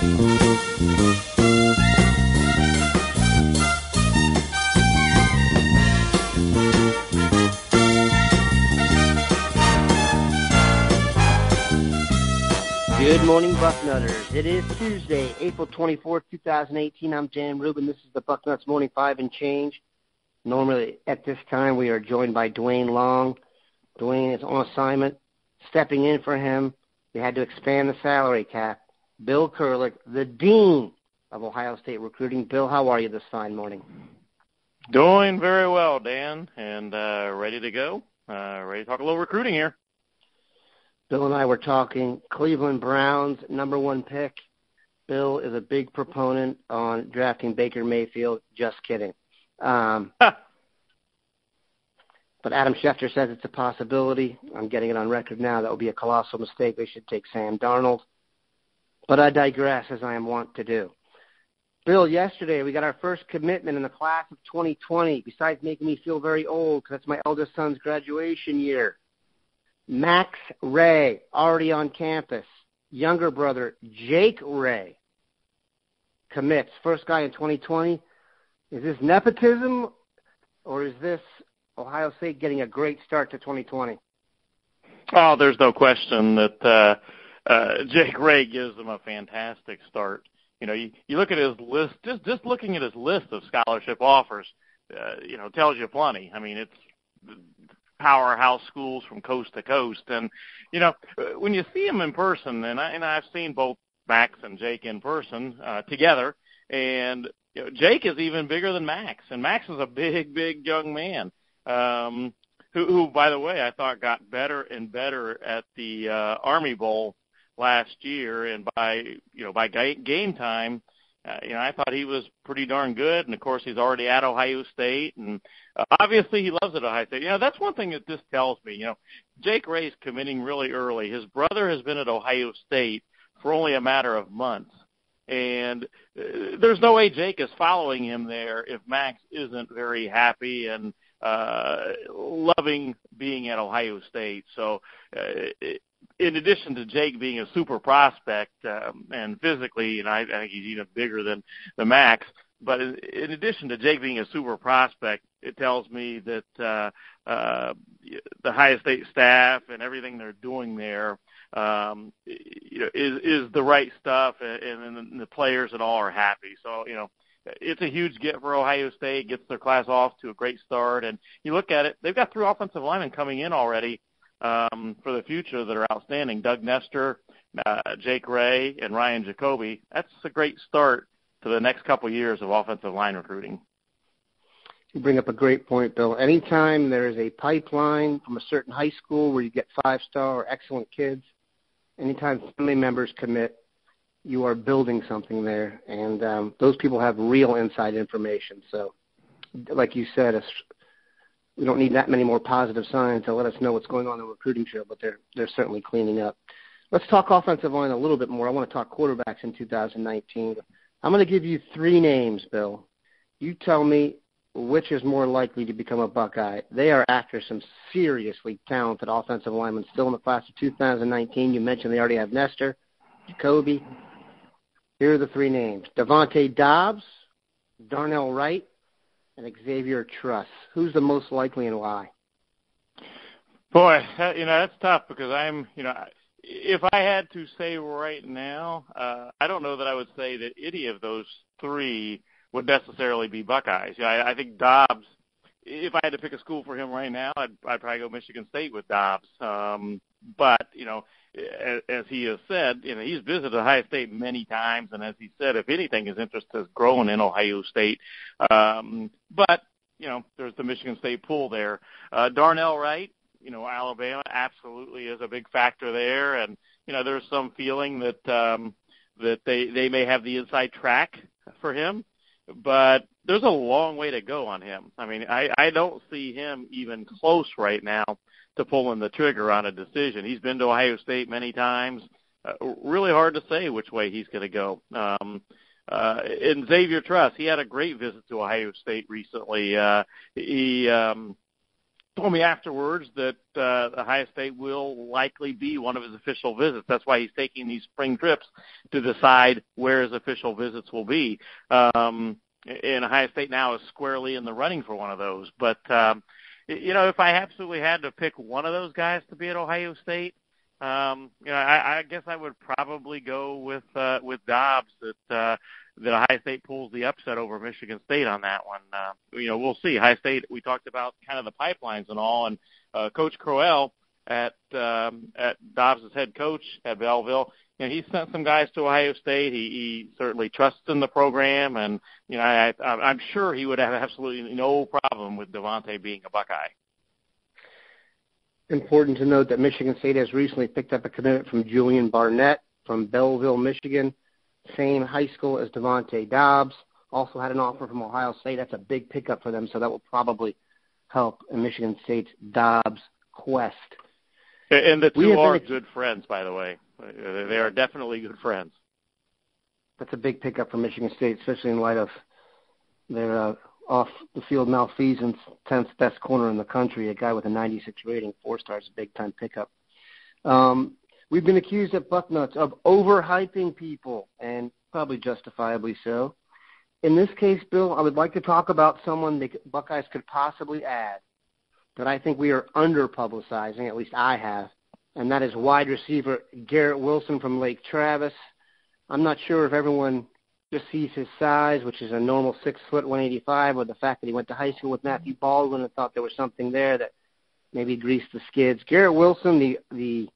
Good morning, Bucknutters. It is Tuesday, April 24th, 2018. I'm Jan Rubin. This is the Bucknuts Morning 5 and Change. Normally at this time we are joined by Duane Long. Duane is on assignment. Stepping in for him, we had to expand the salary cap. Bill Kurelic, the Dean of Ohio State Recruiting. Bill, how are you this fine morning? Doing very well, Dan, and ready to go. Ready to talk a little recruiting here. Bill and I were talking Cleveland Browns, number one pick. Bill is a big proponent on drafting Baker Mayfield. Just kidding. But Adam Schefter says it's a possibility. I'm getting it on record now. That would be a colossal mistake. They should take Sam Darnold. But I digress, as I am wont to do. Bill, yesterday we got our first commitment in the class of 2020, besides making me feel very old because that's my eldest son's graduation year. Max Wray, already on campus. Younger brother, Jake Wray, commits. First guy in 2020. Is this nepotism, or is this Ohio State getting a great start to 2020? Oh, there's no question that Jake Wray gives them a fantastic start. You know, you look at his list, just looking at his list of scholarship offers, tells you plenty. I mean, it's powerhouse schools from coast to coast. And, when you see him in person, and I've seen both Max and Jake in person together, and Jake is even bigger than Max, and Max is a big, big young man who, by the way, I thought got better and better at the Army Bowl last year, and by game time, I thought he was pretty darn good, and of course he's already at Ohio State, and obviously he loves it at Ohio State. That's one thing that this tells me. Jake Wray's committing really early. His brother has been at Ohio State for only a matter of months, and there's no way Jake is following him there if Max isn't very happy and loving being at Ohio State. So in addition to Jake being a super prospect and physically, and I think he's even bigger than Max, but in addition to Jake being a super prospect, it tells me that the Ohio State staff and everything they're doing there is the right stuff, and the players and all are happy. So, it's a huge get for Ohio State, gets their class off to a great start. And you look at it, they've got 3 offensive linemen coming in already for the future that are outstanding. Doug Nestor, Jake Wray, and Ryan Jacoby. That's a great start to the next couple years of offensive line recruiting. You bring up a great point, Bill. Anytime there is a pipeline from a certain high school where you get 5-star or excellent kids, anytime family members commit, you are building something there, and those people have real inside information. So, like you said, we don't need that many more positive signs to let us know what's going on in the recruiting trail, but they're certainly cleaning up. Let's talk offensive line a little bit more. I want to talk quarterbacks in 2019. I'm going to give you 3 names, Bill. You tell me which is more likely to become a Buckeye. They are after some seriously talented offensive linemen still in the class of 2019. You mentioned they already have Nestor, Jacoby. Here are the 3 names: Devontae Dobbs, Darnell Wright, and Xavier Truss. Who's the most likely and why? Boy, that's tough because if I had to say right now, I don't know that I would say that any of those 3 would necessarily be Buckeyes. I think Dobbs, if I had to pick a school for him right now, I'd probably go Michigan State with Dobbs. But, as he has said, he's visited Ohio State many times, and as he said, if anything, his interest has grown in Ohio State. But, there's the Michigan State pool there. Darnell Wright, Alabama absolutely is a big factor there, and, there's some feeling that they may have the inside track for him. But there's a long way to go on him. I mean, I don't see him even close right now to pulling the trigger on a decision. He's been to Ohio State many times. Really hard to say which way he's going to go. And Xavier Truss, he had a great visit to Ohio State recently. He told me afterwards that Ohio State will likely be one of his official visits. That's why he's taking these spring trips to decide where his official visits will be. And Ohio State now is squarely in the running for one of those. But, if I absolutely had to pick one of those guys to be at Ohio State, I guess I would probably go with Dobbs that Ohio State pulls the upset over Michigan State on that one. We'll see. Ohio State, we talked about kind of the pipelines and all, and Coach Kurelic at Dobbs' head coach at Belleville, he sent some guys to Ohio State. He certainly trusts in the program, and I'm sure he would have absolutely no problem with Devontae being a Buckeye. Important to note that Michigan State has recently picked up a commitment from Julian Barnett from Belleville, Michigan, same high school as Devontae Dobbs. Also had an offer from Ohio State. That's a big pickup for them, so that will probably help in Michigan State's Dobbs quest. And the two are good friends, by the way. They are definitely good friends. That's a big pickup for Michigan State, especially in light of their off-the-field malfeasance, 10th best corner in the country, a guy with a 96 rating, 4 stars, a big-time pickup. We've been accused at Bucknuts of overhyping people, and probably justifiably so. In this case, Bill, I would like to talk about someone the Buckeyes could possibly add that I think we are under-publicizing, at least I have, and that is wide receiver Garrett Wilson from Lake Travis. I'm not sure if everyone just sees his size, which is a normal 6 foot, 185, or the fact that he went to high school with Matthew Baldwin and thought there was something there that maybe greased the skids. Garrett Wilson, the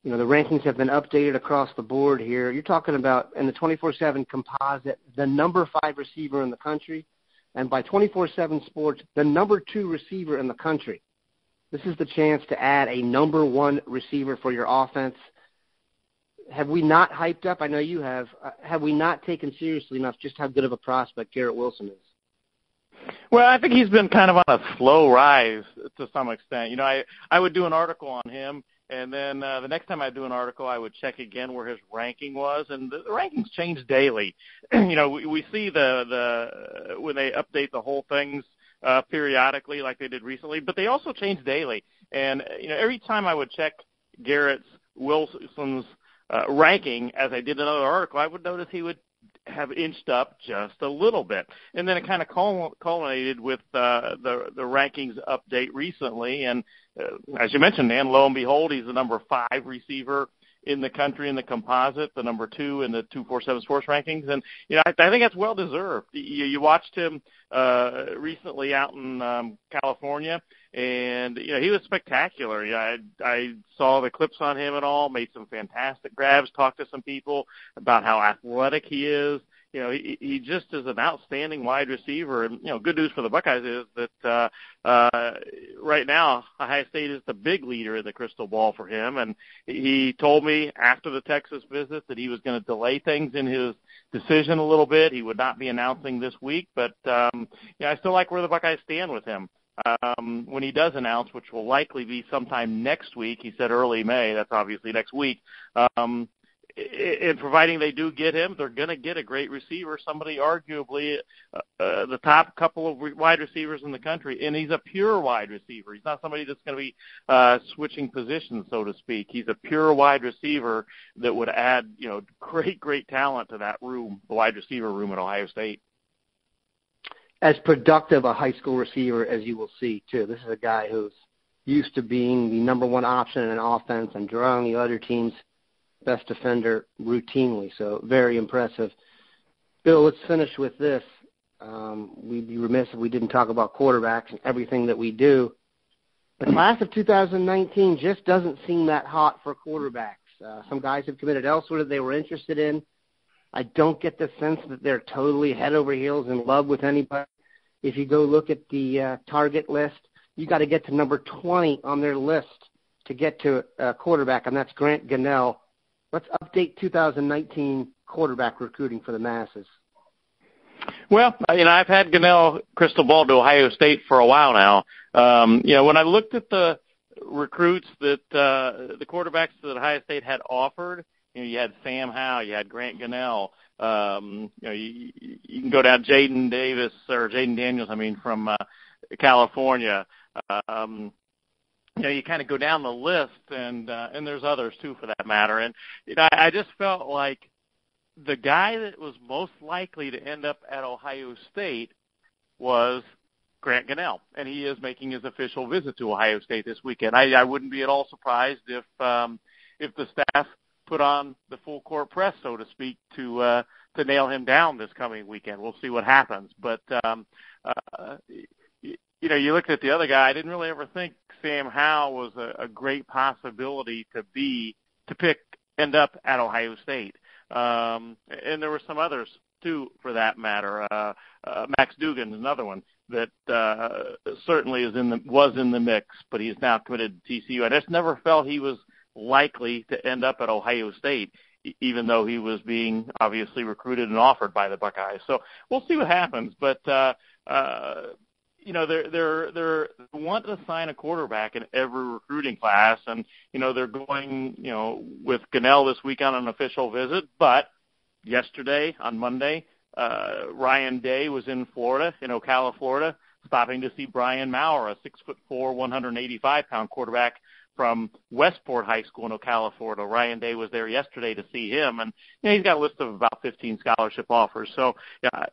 rankings have been updated across the board here. You're talking about, in the 24/7 composite, the number 5 receiver in the country, and by 24/7 Sports, the number 2 receiver in the country. This is the chance to add a number 1 receiver for your offense. Have we not hyped up? I know you have. Have we not taken seriously enough just how good of a prospect Garrett Wilson is? Well, I think he's been kind of on a slow rise to some extent. I would do an article on him, and then the next time I do an article, I would check again where his ranking was, and the rankings change daily. We see the when they update the whole things periodically like they did recently, but they also change daily. And every time I would check Garrett Wilson's ranking, as I did another article, I would notice he would have inched up just a little bit. And then it kind of culminated with the rankings update recently. And as you mentioned, Dan, lo and behold, he's the number 5 receiver in the country in the composite, the number 2 in the 247 Sports rankings. And, I think that's well-deserved. You watched him recently out in California, and, he was spectacular. I saw the clips on him and all, made some fantastic grabs, talked to some people about how athletic he is. He just is an outstanding wide receiver. And, good news for the Buckeyes is that right now Ohio State is the big leader in the crystal ball for him. And he told me after the Texas visit that he was going to delay things in his decision a little bit. He would not be announcing this week. But, I still like where the Buckeyes stand with him. When he does announce, which will likely be sometime next week, he said early May, that's obviously next week, and providing they do get him, they're going to get a great receiver, somebody arguably the top couple of wide receivers in the country, and he's a pure wide receiver. He's not somebody that's going to be switching positions, so to speak. He's a pure wide receiver that would add, great talent to that room, the wide receiver room at Ohio State. As productive a high school receiver as you will see, too. This is a guy who's used to being the number 1 option in an offense and drawing the other team's best defender routinely, so very impressive. Bill, let's finish with this. We'd be remiss if we didn't talk about quarterbacks and everything that we do. The class of 2019 just doesn't seem that hot for quarterbacks. Some guys have committed elsewhere that they were interested in. I don't get the sense that they're totally head over heels in love with anybody. If you go look at the target list, you got to get to number 20 on their list to get to a quarterback, and that's Grant Gunnell. Let's update 2019 quarterback recruiting for the masses. Well, I've had Gunnell crystal ball to Ohio State for a while now. When I looked at the recruits that the quarterbacks that Ohio State had offered, you had Sam Howell, you had Grant Gunnell. You can go down Jaden Daniels, from California. You kind of go down the list, and there's others too, for that matter. And I just felt like the guy that was most likely to end up at Ohio State was Grant Gunnell, and he is making his official visit to Ohio State this weekend. I wouldn't be at all surprised if the staff put on the full court press, so to speak, to nail him down this coming weekend. We'll see what happens. But you looked at the other guy. I didn't really ever think Sam Howell was a great possibility to end up at Ohio State. And there were some others too, for that matter. Max Dugan is another one that certainly was in the mix, but he's now committed to TCU. I just never felt he was likely to end up at Ohio State, even though he was being obviously recruited and offered by the Buckeyes. So we'll see what happens. But they're want to sign a quarterback in every recruiting class, and they're going with Gunnell this week on an official visit. But yesterday, on Monday, Ryan Day was in Florida, in Ocala, Florida, stopping to see Brian Maurer, a 6'4", 185-pound quarterback from Westport High School in Ocala, Florida. Ryan Day was there yesterday to see him, and he's got a list of about 15 scholarship offers. So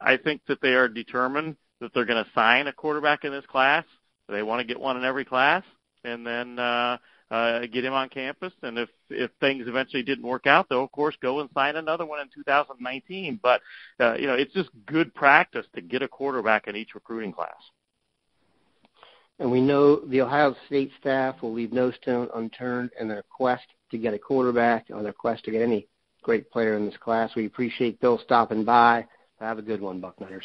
I think that they are determined that they're going to sign a quarterback in this class. They want to get one in every class, and then get him on campus. And if things eventually didn't work out, they'll, of course, go and sign another one in 2019. But, it's just good practice to get a quarterback in each recruiting class. And we know the Ohio State staff will leave no stone unturned in their quest to get a quarterback, or their quest to get any great player in this class. We appreciate Bill stopping by. Have a good one, Bucknutters.